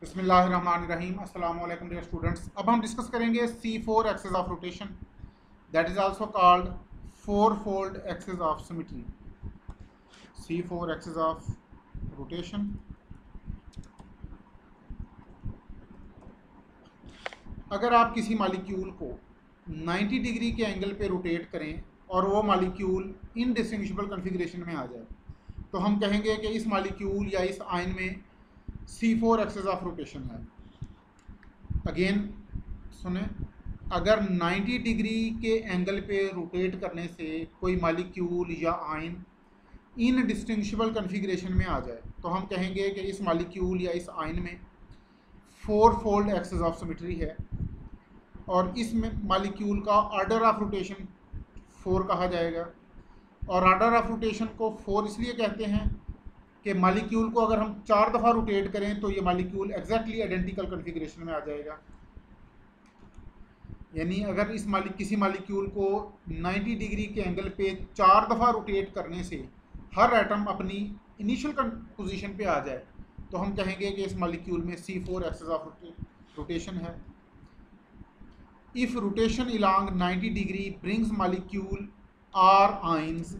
बिस्मिल्लाहिर्रहमानिर्रहीम। अस्सलाम वालेकुम डियर स्टूडेंट्स। अब हम डिस्कस करेंगे C4 axis of rotation, that is also called four fold axis of symmetry. C4 axis of rotation. अगर आप किसी मालिक्यूल को 90 डिग्री के एंगल पे रोटेट करें और वो मालिक्यूल इनडिस्टिंग्विशेबल कन्फिग्रेशन में आ जाए तो हम कहेंगे कि इस मालिक्यूल या इस आयन में C4 एक्सेस ऑफ रोटेशन है। अगेन सुने, अगर 90 डिग्री के एंगल पे रोटेट करने से कोई मालिक्यूल या आयन इनडिस्टिंग्विशेबल कन्फिग्रेशन में आ जाए तो हम कहेंगे कि इस मालिक्यूल या इस आयन में four fold axis of symmetry है और इस मालिक्यूल का ऑर्डर ऑफ रोटेशन 4 कहा जाएगा। और ऑर्डर ऑफ रोटेशन को 4 इसलिए कहते हैं कि मालिक्यूल को अगर हम 4 दफ़ा रोटेट करें तो ये मालिक्यूल एग्जैक्टली आइडेंटिकल कन्फिग्रेशन में आ जाएगा। यानी अगर इस किसी मालिक्यूल को 90 डिग्री के एंगल पे 4 दफ़ा रोटेट करने से हर एटम अपनी इनिशियल पोजीशन पे आ जाए तो हम कहेंगे कि इस मालिक्यूल में C4 एक्सेस ऑफ रोटेशन है। If rotation along 90 degree brings molecule or ions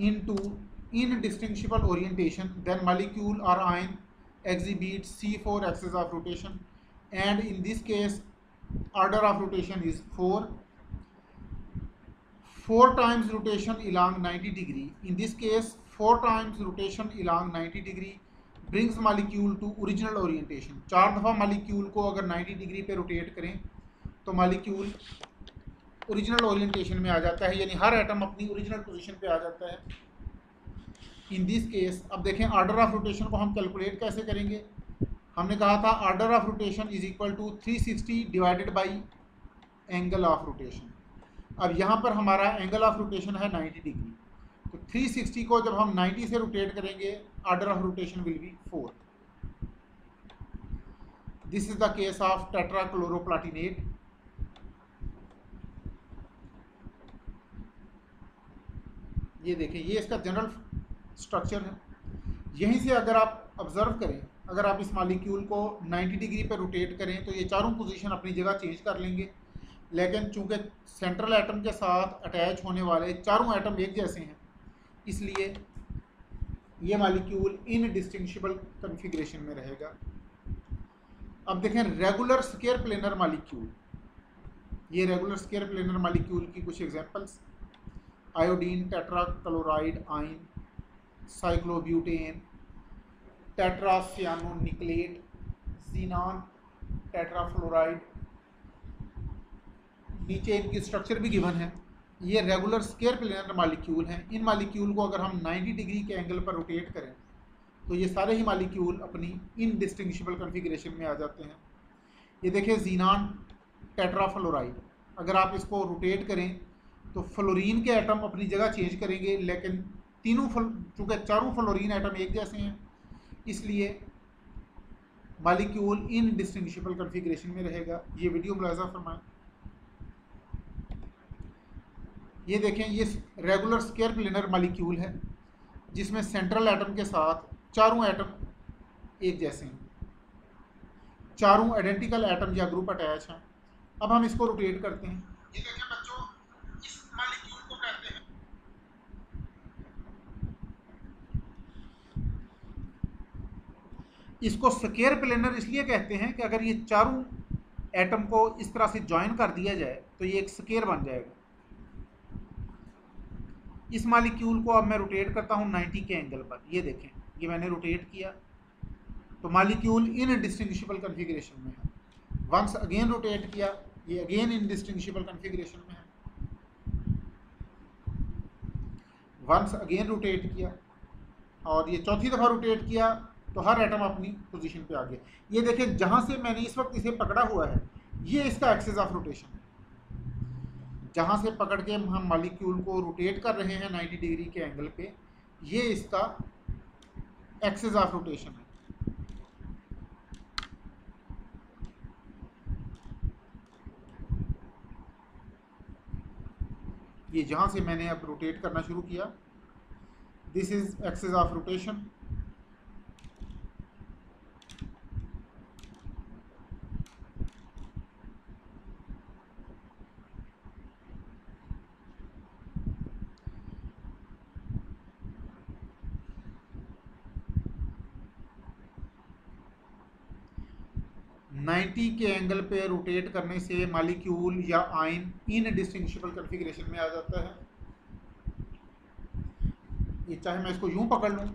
into indistinguishable orientation, then molecule or ion exhibits C4 axis of rotation, and in this case order of rotation is 4 times rotation along 90 degree. In this case 4 times rotation along 90 degree brings molecule to original orientation. 4 दफ़ा molecule को अगर 90 degree पे rotate करें तो molecule original orientation में आ जाता है, यानी हर एटम अपनी ओरिजिनल पोजीशन पे आ जाता है। इन दिस केस अब देखें ऑर्डर ऑफ रोटेशन को हम कैलकुलेट कैसे करेंगे। हमने कहा था order of rotation is equal to 360 divided by angle of rotation. अब यहाँ पर हमारा एंगल ऑफ रोटेशन है 90 डिग्री, तो 360 को जब हम 90 से रोटेट करेंगे order of rotation will be 4। This is the case of tetrachloroplatinate. ये देखें, ये इसका जनरल स्ट्रक्चर है। यहीं से अगर आप ऑब्जर्व करें, अगर आप इस मालिक्यूल को 90 डिग्री पर रोटेट करें तो ये चारों पोजीशन अपनी जगह चेंज कर लेंगे, लेकिन चूंकि सेंट्रल एटम के साथ अटैच होने वाले चारों एटम एक जैसे हैं इसलिए ये मालिक्यूल इनडिस्टिंग्विशेबल कन्फिग्रेशन में रहेगा। अब देखें रेगुलर स्क्वायर प्लेनर मालिक्यूल। ये रेगुलर स्क्वायर प्लेनर मालिक्यूल की कुछ examples: iodine tetrachloride ion, cyclobutane, tetracyanonickelate, xenon tetrafluoride. नीचे इनकी स्ट्रक्चर भी गिवन है। ये रेगुलर स्क्वायर प्लेनर मालिक्यूल हैं। इन मालिक्यूल को अगर हम 90 डिग्री के एंगल पर रोटेट करें तो ये सारे ही मालिक्यूल अपनी इनडिस्टिंग्विशेबल कन्फिग्रेशन में आ जाते हैं। ये देखिए ज़ीनान टेट्राफ्लोराइड, अगर आप इसको रोटेट करें तो फ्लोरीन के एटम अपनी जगह चेंज करेंगे, लेकिन चूँकि चारों फ्लोरीन एटम एक जैसे हैं इसलिए मालिक्यूल इनडिस्टिंग्विशेबल कन्फिग्रेशन में रहेगा। ये वीडियो मुलाज़ा फरमाएं। ये देखें, ये रेगुलर स्क्वायर प्लेनर मालिक्यूल है जिसमें सेंट्रल एटम के साथ चारों एटम एक जैसे हैं, चारों आइडेंटिकल एटम या ग्रुप अटैच हैं। अब हम इसको रोटेट करते हैं। ये देखें बच्चों, इस मालिक्यूल को कहते हैं इसको स्क्वायर प्लेनर इसलिए कहते हैं कि अगर ये चारों एटम को इस तरह से ज्वाइन कर दिया जाए तो ये एक स्क्वायर बन जाएगा। इस मालिक्यूल को अब मैं रोटेट करता हूँ 90 के एंगल पर। ये देखें, ये मैंने रोटेट किया तो मालिक्यूल इनडिस्टिंग्विशेबल कन्फिग्रेशन में है। वंस अगेन रोटेट किया, ये अगेन इनडिस्टिंग्विशेबल कन्फिग्रेशन में है। वंस अगेन रोटेट किया और ये चौथी दफ़ा रोटेट किया तो हर एटम अपनी पोजीशन पे आ गया। ये देखें, जहाँ से मैंने इस वक्त इसे पकड़ा हुआ है ये इसका एक्सेस ऑफ रोटेशन है। जहाँ से पकड़ के हम मालिक्यूल को रोटेट कर रहे हैं 90 डिग्री के एंगल पे, ये इसका एक्सेस ऑफ रोटेशन है। ये जहाँ से मैंने अब रोटेट करना शुरू किया, this is axis of rotation. 90 के एंगल पे रोटेट करने से मॉलिक्यूल या आयन इनडिस्टिंग्विशेबल कॉन्फ़िगरेशन में आ जाता है। ये चाहे मैं इसको यूं पकड़ लूं,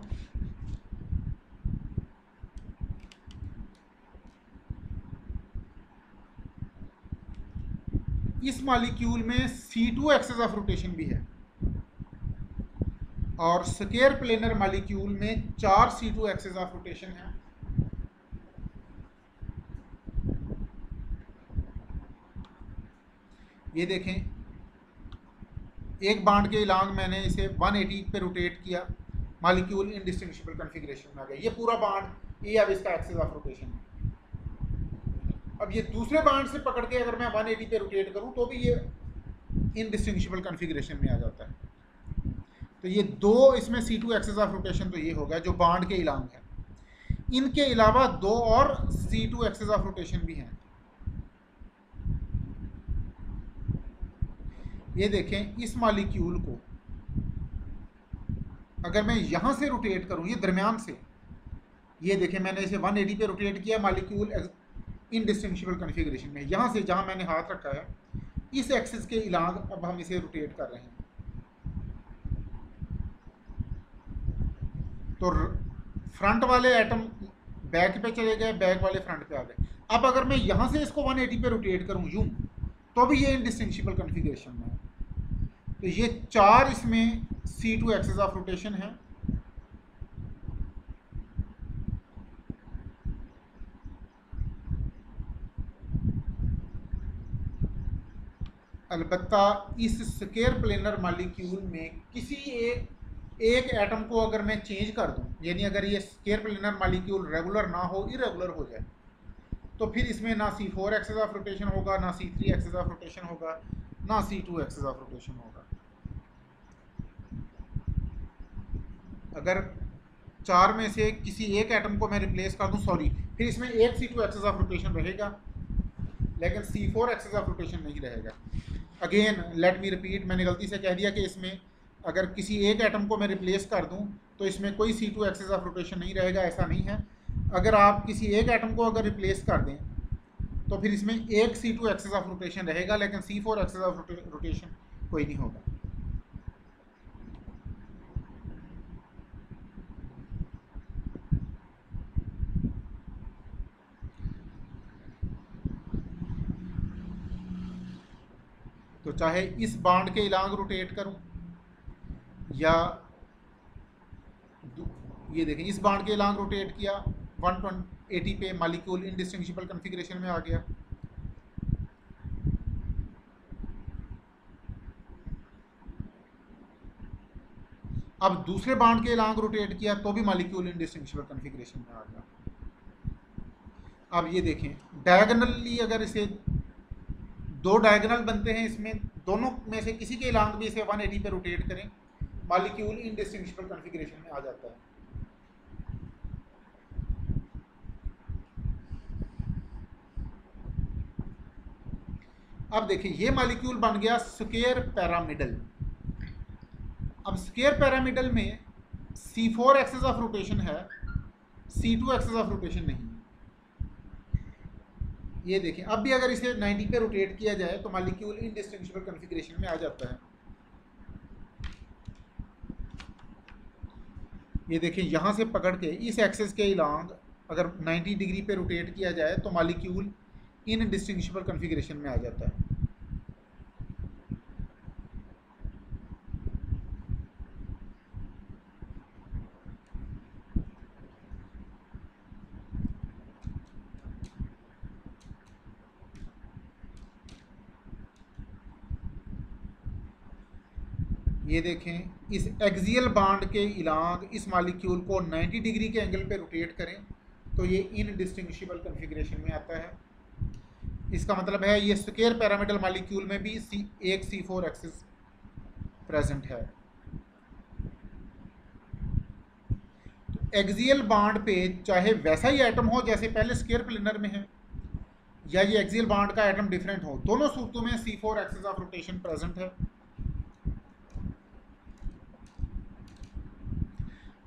इस मॉलिक्यूल में C2 एक्सेस ऑफ रोटेशन भी है और स्क्वायर प्लेनर मॉलिक्यूल में 4 C2 एक्सेस ऑफ रोटेशन है। ये देखें, एक बाड के इलांग मैंने इसे 180 पे रोटेट किया, मॉलिक्यूल इनडिस्टिंग्विशेबल कॉन्फ़िगरेशन में आ गया। ये पूरा बाड ये अब इसका एक्सेस ऑफ रोटेशन है। अब ये दूसरे बाड से पकड़ के अगर मैं 180 पे रोटेट करूं तो भी ये इनडिस्टिंग्विशेबल कॉन्फ़िगरेशन में आ जाता है। तो ये दो इसमें C2 एक्सेस ऑफ रोटेशन तो ये हो गया जो बाड के इलांग है। इनके अलावा दो और C2 एक्सेस ऑफ रोटेशन भी हैं। ये देखें, इस मॉलिक्यूल को अगर मैं यहां से रोटेट करूं, ये दरमियान से, ये देखें मैंने इसे 180 पे रोटेट किया, मॉलिक्यूल इनडिस्टिंग्विशेबल कॉन्फ़िगरेशन में। यहां से जहां मैंने हाथ रखा है इस एक्सिस के इलाग अब हम इसे रोटेट कर रहे हैं। तो फ्रंट वाले एटम बैक पे चले गए, बैक वाले फ्रंट पे आ गए। अब अगर मैं यहां से इसको 180 पे रोटेट करूं यूं, तो भी ये इनडिस्टिंग्विशेबल कॉन्फ़िगरेशन में है। तो ये 4 इसमें C2 एक्सेस ऑफ रोटेशन है। अलबत्ता इस स्क्वायर प्लेनर मॉलिक्यूल में किसी एक एटम को अगर मैं चेंज कर दूं, यानी अगर ये स्क्वायर प्लेनर मॉलिक्यूल रेगुलर ना हो, इरेगुलर हो जाए, तो फिर इसमें ना C4 एक्सेस ऑफ रोटेशन होगा, ना C3 एक्सेस ऑफ रोटेशन होगा, ना C2 एक्सेस ऑफ रोटेशन होगा। अगर 4 में से किसी एक एटम को मैं रिप्लेस कर दूं, सॉरी, फिर इसमें एक C2 एक्सेस ऑफ रोटेशन रहेगा लेकिन C4 एक्सेस ऑफ रोटेशन नहीं रहेगा। अगेन लेट मी रिपीट, मैंने गलती से कह दिया कि इसमें अगर किसी एक एटम को मैं रिप्लेस कर दूं तो इसमें कोई C2 एक्सेस ऑफ रोटेशन नहीं रहेगा, ऐसा नहीं है। अगर आप किसी एक एटम को अगर रिप्लेस कर दें तो फिर इसमें एक C2 एक्सेस ऑफ रोटेशन रहेगा लेकिन C4 एक्सेस ऑफ रोटेशन कोई नहीं होगा। तो चाहे इस बाड के इलांग रोटेट करूं या ये देखें, इस बाड के इलांग रोटेट किया 180 पे, मॉलिक्यूल इनडिस्टिंग्विशेबल कॉन्फ़िगरेशन में आ गया। अब दूसरे बाड के इलांग रोटेट किया तो भी मॉलिक्यूल इनडिस्टिंग्विशेबल कॉन्फ़िगरेशन में आ गया। अब ये देखें, डायगोनली अगर इसे दो डायगोनल बनते हैं, इसमें दोनों में से किसी के इलांग भी इसे 180 पे रोटेट करें, मॉलिक्यूल इनडिस्टिंग्विशेबल कॉन्फ़िगरेशन में आ जाता है। अब देखिए, ये मॉलिक्यूल बन गया स्क्वायर पैरामिडल। अब स्क्वायर पैरामिडल में C4 एक्सेस ऑफ रोटेशन है, C2 एक्सेस ऑफ रोटेशन नहीं। ये देखें, अब भी अगर इसे 90 पे रोटेट किया जाए तो मॉलिक्यूल इनडिस्टिंग्विशेबल कॉन्फ़िगरेशन में आ जाता है। ये देखें, यहाँ से पकड़ के इस एक्सेस के इलांग अगर 90 डिग्री पे रोटेट किया जाए तो मॉलिक्यूल इनडिस्टिंग्विशेबल कॉन्फ़िगरेशन में आ जाता है। ये देखें, इस एक्सियल बाड के इलांग इस मॉलिक्यूल को 90 डिग्री के एंगल पे रोटेट करें तो ये इनडिस्टिंग्विशेबल कॉन्फ़िगरेशन में आता है। इसका मतलब है ये स्क्वायर पैरामिडल मॉलिक्यूल में भी एक C4 एक्सिस प्रेजेंट है। तो एक्सियल बाड पे चाहे वैसा ही एटम हो जैसे पहले स्क्वायर प्लेनर में है, या ये एक्सियल बाड का एटम डिफरेंट हो, दोनों सूरतों में C4 axis of rotation present है।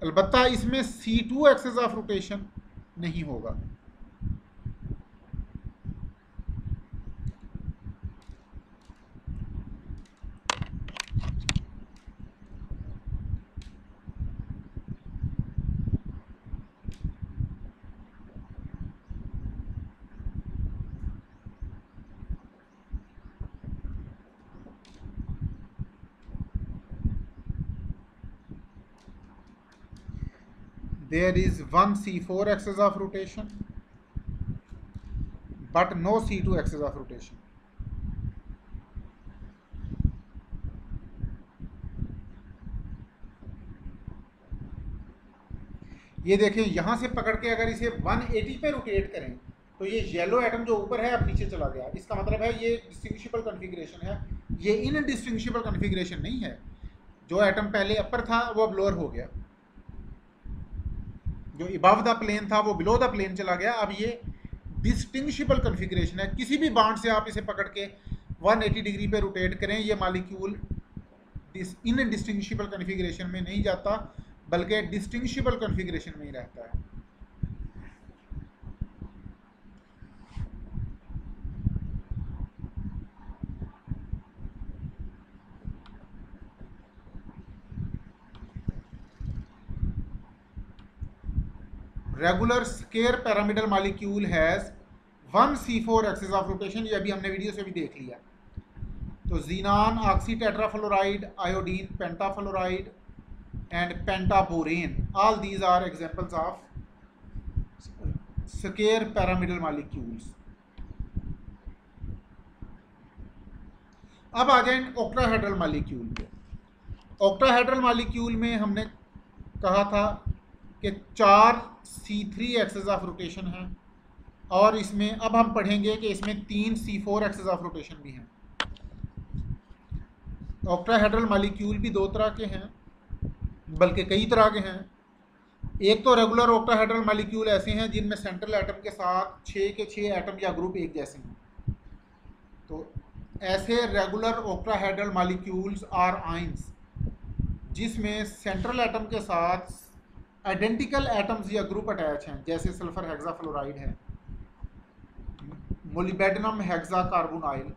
अलबत्ता इसमें C2 एक्सेस ऑफ रोटेशन नहीं होगा। there is one C4 axis of rotation but no C2 axis of rotation. ये देखें, यहां से पकड़ के अगर इसे 180 पे रोटेट करें तो ये येलो एटम जो ऊपर है अब नीचे चला गया। इसका मतलब है ये डिस्टिंग्विशेबल कॉन्फ़िगरेशन है, ये इनडिस्टिंग्विशेबल कॉन्फ़िगरेशन नहीं है। जो एटम पहले अपर था वो अब लोअर हो गया, जो अबव द प्लेन था वो बिलो द प्लेन चला गया। अब ये डिस्टिंग्विशेबल कॉन्फ़िगरेशन है। किसी भी बॉन्ड से आप इसे पकड़ के 180 डिग्री पे रोटेट करें, ये मॉलिक्यूल इनडिस्टिंग्विशेबल कॉन्फ़िगरेशन में नहीं जाता बल्कि डिस्टिंग्विशेबल कॉन्फ़िगरेशन में ही रहता है। Regular square pyramidal molecule has 1 C4 axis of rotation. ये अभी हमने वीडियो से भी देख लिया। तो xenon oxy tetrafluoride, iodine pentafluoride and pentaborane, all these are examples of square pyramidal molecules. अब आ जाए ऑक्टाहेड्रल मॉलिक्यूल पे। ऑक्टाहेड्रल मॉलिक्यूल में हमने कहा था कि 4 C3 एक्सिस ऑफ रोटेशन है और इसमें अब हम पढ़ेंगे कि इसमें 3 C4 एक्सिस ऑफ रोटेशन भी हैं। ऑक्टाहेड्रल मॉलिक्यूल भी 2 तरह के हैं, बल्कि कई तरह के हैं। एक तो रेगुलर ऑक्टाहेड्रल मॉलिक्यूल ऐसे हैं जिनमें सेंट्रल एटम के साथ 6 के 6 एटम या ग्रुप एक जैसे हैं। तो ऐसे regular octahedral molecules are ions जिसमें सेंट्रल एटम के साथ आइडेंटिकल एटम्स या ग्रुप अटैच हैं, जैसे सल्फर हेक्साफ्लोराइड है, मोलिब्डेनम हेक्साकार्बोनाइल,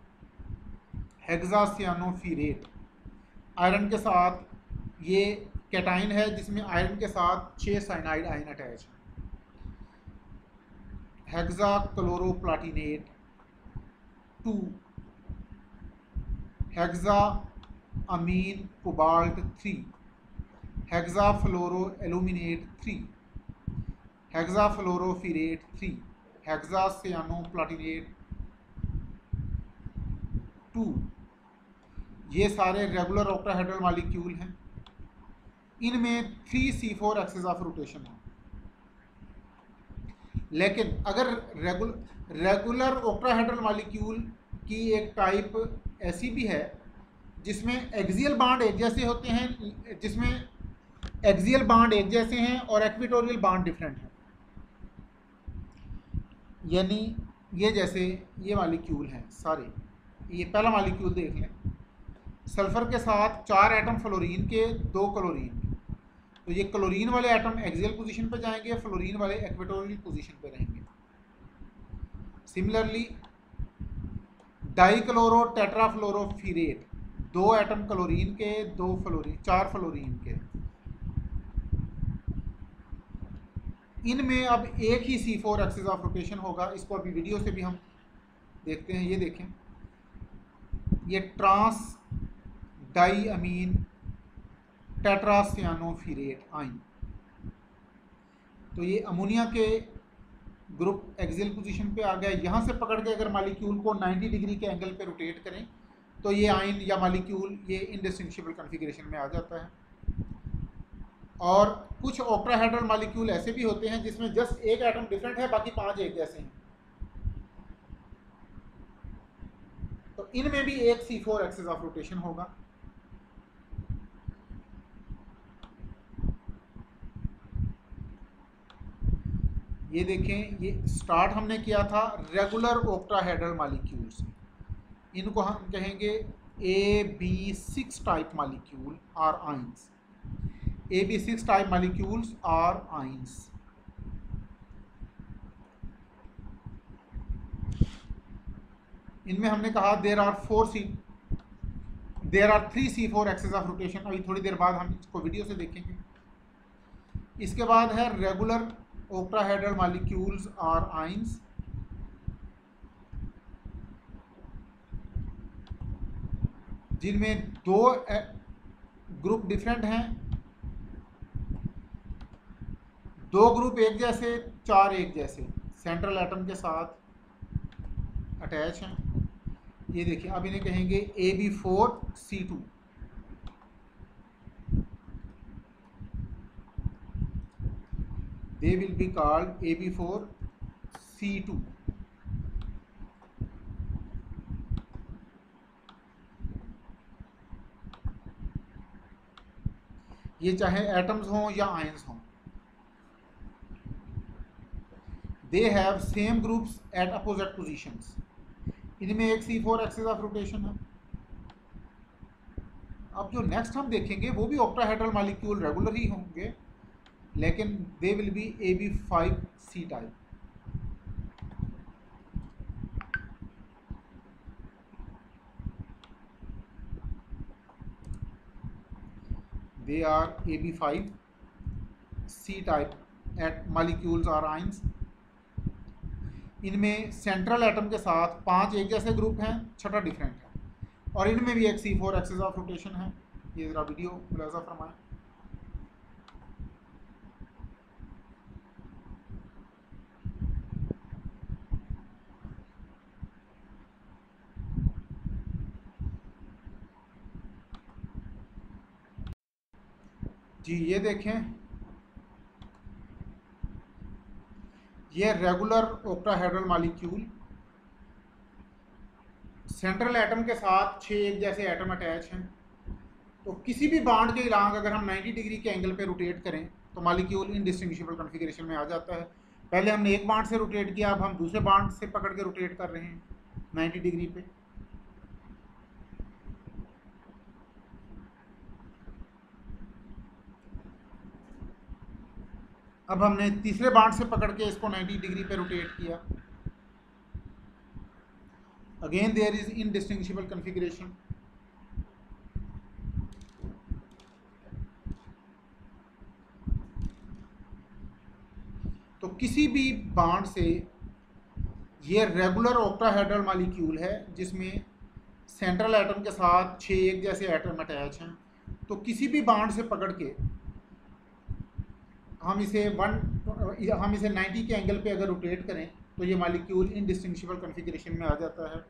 हेक्सासियानोफिरेट। आयरन के साथ ये कैटाइन है जिसमें आयरन के साथ 6 साइनाइड आयन अटैच है। हेक्साक्लोरोप्लाटिनेट 2, हेक्सा अमीन कोबाल्ट 3, हेक्साफ्लोरो एल्यूमिनेट 3, हेक्साफ्लोरोफिरेट 3, हेक्सासियानोप्लाटिनेट 2। ये सारे रेगुलर ऑक्टाहेड्रल मॉलिक्यूल हैं। इनमें 3 C4 एक्सिस ऑफ रोटेशन है। लेकिन अगर रेगुलर ऑक्टाहेड्रल मॉलिक्यूल की एक टाइप ऐसी भी है जिसमें एक्सियल बॉन्ड एक जैसे होते हैं, जिसमें एक्सियल बॉन्ड एक जैसे हैं और इक्वेटोरियल बॉन्ड डिफरेंट हैं। यानी ये जैसे ये मॉलिक्यूल हैं सारे। ये पहला मॉलिक्यूल देख लें, सल्फर के साथ 4 एटम फ्लोरीन के, 2 क्लोरीन के। तो ये क्लोरीन वाले एटम एक्सियल पोजीशन पे जाएंगे, फ्लोरीन वाले इक्वेटोरियल पोजीशन पे रहेंगे। सिमिलरली डाइक्लोरो टेट्राफ्लोरोफिरेट, 2 एटम क्लोरीन के, 2 फ्लोरीन, 4 फ्लोरीन के। इनमें अब एक ही C4 एक्सिस ऑफ रोटेशन होगा। इसको अभी वीडियो से भी हम देखते हैं। ये देखें, ये ट्रांस डाई अमीन टेट्रासियानोफिरेट आइन। तो ये अमोनिया के ग्रुप एक्सियल पोजीशन पे आ गया। यहाँ से पकड़ के अगर मॉलिक्यूल को 90 डिग्री के एंगल पे रोटेट करें तो ये आइन या मॉलिक्यूल ये इनडिस्टिंग्विशेबल कॉन्फ़िगरेशन में आ जाता है। और कुछ ऑक्टाहेड्रल मॉलिक्यूल ऐसे भी होते हैं जिसमें जस्ट एक एटम डिफरेंट है, बाकी 5 एक जैसे हैं। तो इनमें भी एक C4 एक्सिस ऑफ रोटेशन होगा। ये देखें, ये स्टार्ट हमने किया था रेगुलर ऑक्टाहेड्रल मॉलिक्यूल से। इनको हम कहेंगे AB6 type molecule are ions. AB6 type molecules are ions. इनमें हमने कहा there are 3 C4 axis of rotation. अभी थोड़ी देर बाद हम इसको वीडियो से देखेंगे। इसके बाद है regular octahedral molecules are ions. जिनमें 2 ग्रुप डिफरेंट हैं, दो ग्रुप एक जैसे, चार एक जैसे सेंट्रल एटम के साथ अटैच हैं। ये देखिए, अब इन्हें कहेंगे AB4C2। They will be called AB4C2। ये चाहे एटम्स हों या आयंस हों, they have same groups eight opposite positions. इनमें एक C4 एक्सिस ऑफ रोटेशन है। अब जो नेक्स्ट हम देखेंगे वो भी ऑक्टाहेड्रल मॉलिक्यूल रेगुलर ही होंगे, लेकिन they will be AB5C type. They are AB5C type at molecules और आयंस। इनमें सेंट्रल एटम के साथ 5 एक जैसे ग्रुप हैं, छठा डिफरेंट है, और इनमें भी एक C4 एक्सिस ऑफ रोटेशन है। ये ज़रा वीडियो मुलाज़ा फरमाएं। जी ये देखें, ये regular octahedral molecule, central atom के साथ 6 एक जैसे एटम अटैच हैं। तो किसी भी बॉन्ड के इलांग अगर हम 90 डिग्री के एंगल पे रोटेट करें तो मॉलिक्यूल इनडिस्टिंग्विशेबल कॉन्फ़िगरेशन में आ जाता है। पहले हमने एक बॉन्ड से रोटेट किया, अब हम दूसरे बॉन्ड से पकड़ के रोटेट कर रहे हैं 90 डिग्री पे। अब हमने तीसरे बॉन्ड से पकड़ के इसको 90 डिग्री पे रोटेट किया। Again there is indistinguishable configuration. तो किसी भी बॉन्ड से, ये रेगुलर ऑक्टाहेड्रल मॉलिक्यूल है जिसमें सेंट्रल एटम के साथ 6 एक जैसे एटम अटैच हैं। तो किसी भी बॉन्ड से पकड़ के हम इसे 90 के एंगल पे अगर रोटेट करें तो ये मॉलिक्यूल इनडिस्टिंग्विशेबल कॉन्फ़िगरेशन में आ जाता है।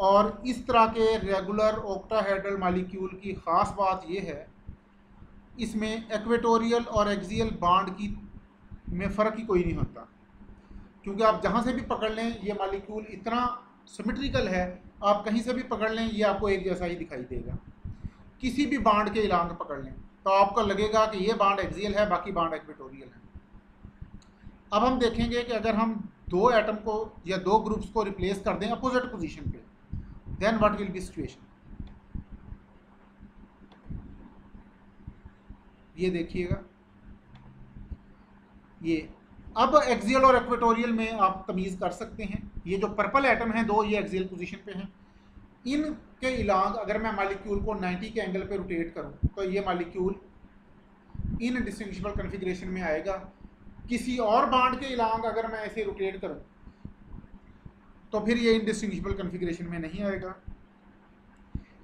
और इस तरह के रेगुलर ऑक्टाहेड्रल मॉलिक्यूल की ख़ास बात ये है, इसमें इक्वेटोरियल और एक्सियल बॉन्ड की में फ़र्क ही कोई नहीं होता, क्योंकि आप जहाँ से भी पकड़ लें ये मॉलिक्यूल इतना सिमेट्रिकल है, आप कहीं से भी पकड़ लें ये आपको एक जैसा ही दिखाई देगा। किसी भी बॉन्ड के इलांग पकड़ लें तो आपको लगेगा कि ये बॉन्ड एक्सियल है, बाकी बॉन्ड इक्वेटोरियल है। अब हम देखेंगे कि अगर हम दो एटम को या दो ग्रुप्स को रिप्लेस कर दें अपोजिट पोजीशन पे, then what will be situation. ये देखिएगा, ये अब एक्सियल और इक्वेटोरियल में आप तमीज़ कर सकते हैं। ये जो पर्पल एटम हैं दो, ये एक्सियल पोजीशन पे हैं। इनके इलांग अगर मैं मॉलिक्यूल को 90 के एंगल पे रोटेट करूं तो ये मॉलिक्यूल इनडिस्टिंग्विशेबल कॉन्फ़िगरेशन में आएगा। किसी और बॉन्ड के इलांग अगर मैं ऐसे रोटेट करूं तो फिर ये इनडिस्टिंग्विशेबल कॉन्फ़िगरेशन में नहीं आएगा।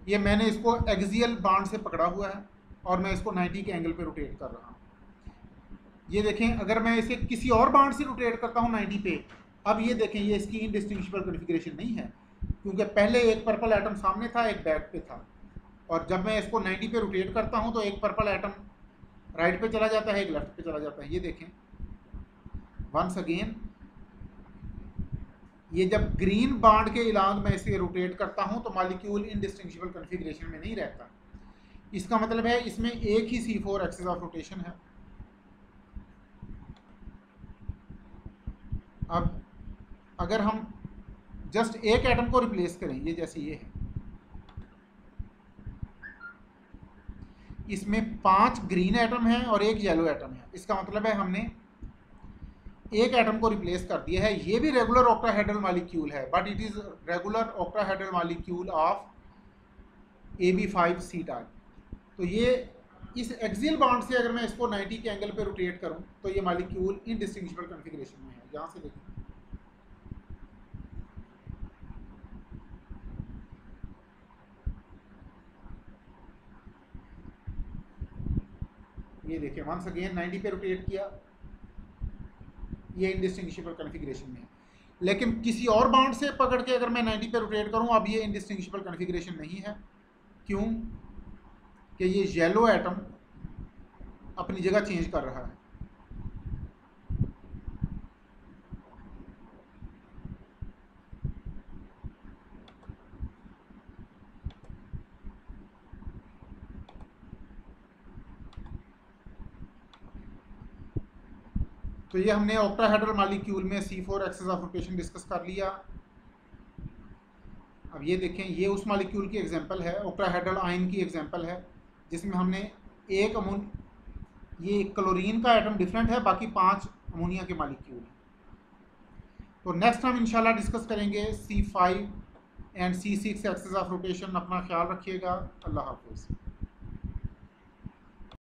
ये मैंने इसको एक्सियल बॉन्ड से पकड़ा हुआ है और मैं इसको 90 के एंगल पे रोटेट कर रहा हूँ। ये देखें, अगर मैं इसे किसी और बॉन्ड से रोटेट करता हूँ 90 पे, अब ये देखें ये इसकी इनडिस्टिंग्विशेबल कॉन्फ़िगरेशन नहीं है, क्योंकि पहले एक पर्पल एटम सामने था, एक बैक पे था, और जब मैं इसको 90 पे रोटेट करता हूँ तो एक पर्पल एटम राइट पे चला जाता है, एक लेफ्ट पे चला जाता है। ये देखें वंस अगेन, ये जब ग्रीन बॉन्ड के इलांग मैं इसे रोटेट करता हूँ तो मॉलिक्यूल इनडिस्टिंग्विशेबल कॉन्फ़िगरेशन में नहीं रहता। इसका मतलब है इसमें एक ही C4 एक्सिस ऑफ रोटेशन है। अब अगर हम जस्ट एक एटम को रिप्लेस करें, ये जैसे ये है, इसमें 5 ग्रीन एटम है और एक येलो एटम है। इसका मतलब है हमने एक एटम को रिप्लेस कर दिया है। ये भी रेगुलर ऑक्टाहेड्रल मॉलिक्यूल है, but it is regular octahedral molecule of AB5C type. तो ये इस एक्सियल बॉन्ड से अगर मैं इसको 90 के एंगल पे रोटेट करूं तो ये मॉलिक्यूल इनडिस्टिंग्विशेबल कॉन्फ़िगरेशन में है। यहाँ से देखिए, ये देखिए वंस अगेन 90 पे रोटेट किया ये इंडिस्टिंग्विशेबल कन्फिग्रेशन में है। लेकिन किसी और बाउंड से पकड़ के अगर मैं 90 पे रोटेट करूं, अब ये इंडिस्टिंग्विशेबल कन्फिग्रेशन नहीं है। क्यों? कि ये येलो एटम अपनी जगह चेंज कर रहा है। तो ये हमने ऑक्टाहेड्रल मॉलिक्यूल में C4 axis of rotation discuss कर लिया। अब ये देखें, ये उस मॉलिक्यूल की एग्जांपल है, ऑक्टाहेड्रल आयन की एग्जांपल है, जिसमें हमने एक ये क्लोरीन का एटम डिफरेंट है, बाकी 5 अमोनिया के मॉलिक्यूल हैं। तो नेक्स्ट हम इंशाल्लाह डिस्कस करेंगे C5 and C6 access of rotation. अपना ख्याल रखिएगा। अल्लाह हाफिज़।